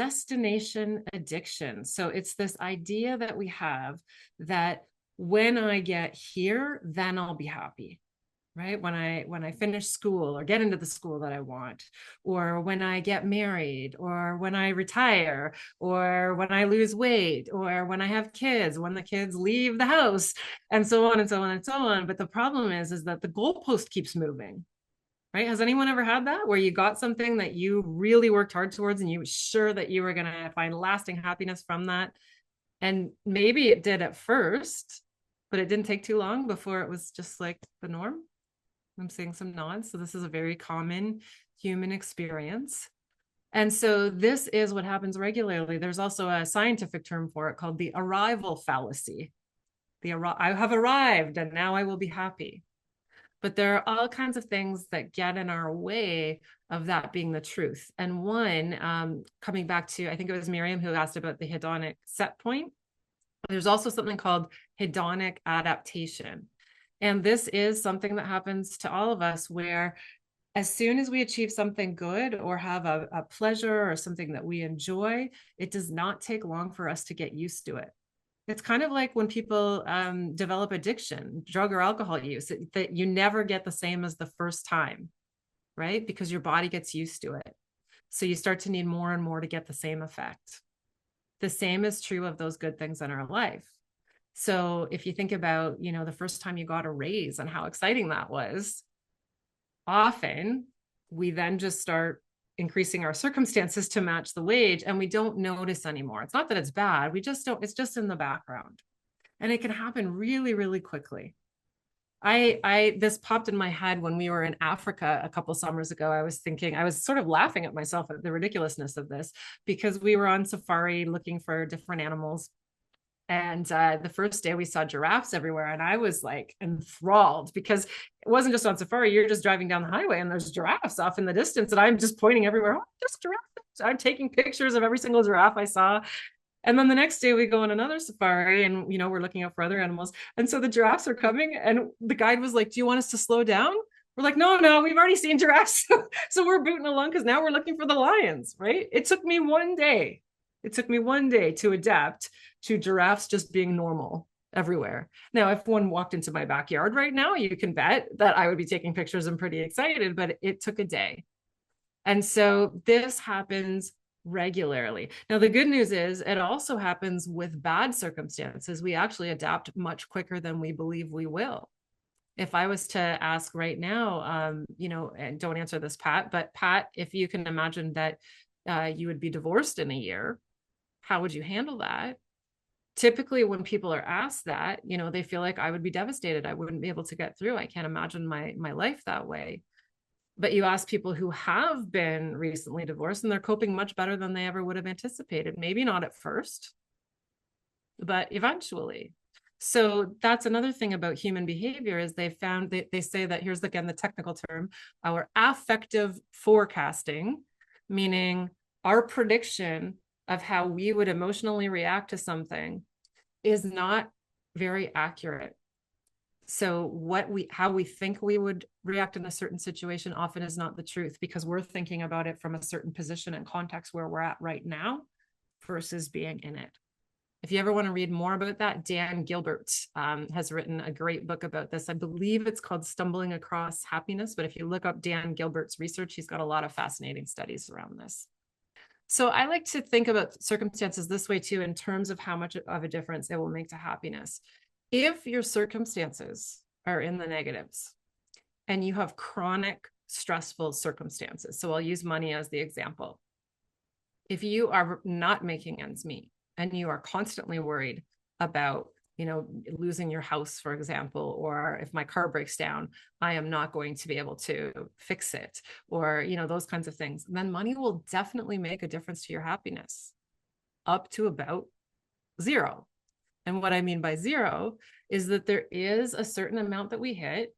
destination addiction. So it's this idea that we have that when I get here, then I'll be happy. Right? When I finish school or get into the school that I want, or when I get married, or when I retire, or when I lose weight, or when I have kids, when the kids leave the house, and so on and so on and so on. But the problem is that the goalpost keeps moving. Right? Has anyone ever had that where you got something that you really worked hard towards and you were sure that you were going to find lasting happiness from that? And maybe it did at first, but it didn't take too long before it was just like the norm. I'm seeing some nods. So this is a very common human experience. And so this is what happens regularly. There's also a scientific term for it called the arrival fallacy. I have arrived and now I will be happy. But there are all kinds of things that get in our way of that being the truth. And one, coming back to, I think it was Miriam who asked about the hedonic set point. There's also something called hedonic adaptation. And this is something that happens to all of us where as soon as we achieve something good or have a pleasure or something that we enjoy, it does not take long for us to get used to it. It's kind of like when people develop addiction, drug or alcohol use, that you never get the same as the first time, right? Because your body gets used to it. So you start to need more and more to get the same effect. The same is true of those good things in our life. So if you think about, the first time you got a raise and how exciting that was, often we then just start increasing our circumstances to match the wage and we don't notice anymore. It's not that it's bad. We just don't, it's just in the background. And it can happen really, really quickly. This popped in my head when we were in Africa a couple summers ago. I was sort of laughing at myself at the ridiculousness of this because we were on safari looking for different animals. And the first day we saw giraffes everywhere. And I was like enthralled because it wasn't just on safari. You're just driving down the highway and there's giraffes off in the distance. And I'm just pointing everywhere. Oh, there's giraffes. I'm taking pictures of every single giraffe I saw. And then the next day we go on another safari and, we're looking out for other animals. And so the giraffes are coming and the guide was like, do you want us to slow down? We're like, no, we've already seen giraffes. So we're booting along because now we're looking for the lions, right? It took me one day to adapt to giraffes just being normal everywhere. Now, if one walked into my backyard right now, you can bet that I would be taking pictures and pretty excited, but it took a day. And so this happens regularly. Now, the good news is it also happens with bad circumstances. We actually adapt much quicker than we believe we will. If I was to ask right now, and don't answer this, Pat, but Pat, if you can imagine that you would be divorced in a year, how would you handle that? Typically, when people are asked that, they feel like I would be devastated. I wouldn't be able to get through. I can't imagine my life that way. But you ask people who have been recently divorced and they're coping much better than they ever would have anticipated. Maybe not at first, but eventually. So that's another thing about human behavior is they say that here's again the technical term, our affective forecasting, meaning our prediction of how we would emotionally react to something is not very accurate. So how we think we would react in a certain situation often is not the truth because we're thinking about it from a certain position and context where we're at right now versus being in it. If you ever want to read more about that, Dan Gilbert has written a great book about this. I believe it's called Stumbling Across Happiness, but if you look up Dan Gilbert's research, he's got a lot of fascinating studies around this. So I like to think about circumstances this way too, in terms of how much of a difference it will make to happiness. If your circumstances are in the negatives and you have chronic stressful circumstances, so I'll use money as the example. If you are not making ends meet and you are constantly worried about losing your house, for example, or if my car breaks down, I am not going to be able to fix it, or, those kinds of things, then money will definitely make a difference to your happiness up to about zero. And what I mean by zero is that there is a certain amount that we hit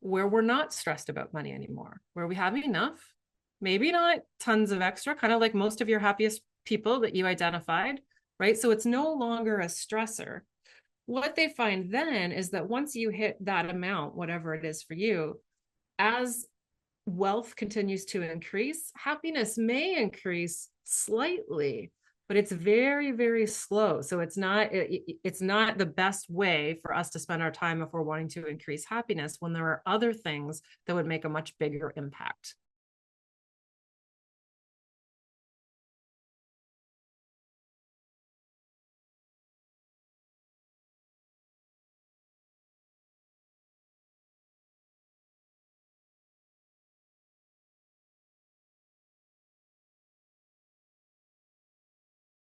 where we're not stressed about money anymore, where we have enough, maybe not tons of extra, kind of like most of your happiest people that you identified, right? So it's no longer a stressor. What they find then is that once you hit that amount, whatever it is for you, as wealth continues to increase, happiness may increase slightly, but it's very, very slow. So it's not the best way for us to spend our time if we're wanting to increase happiness when there are other things that would make a much bigger impact.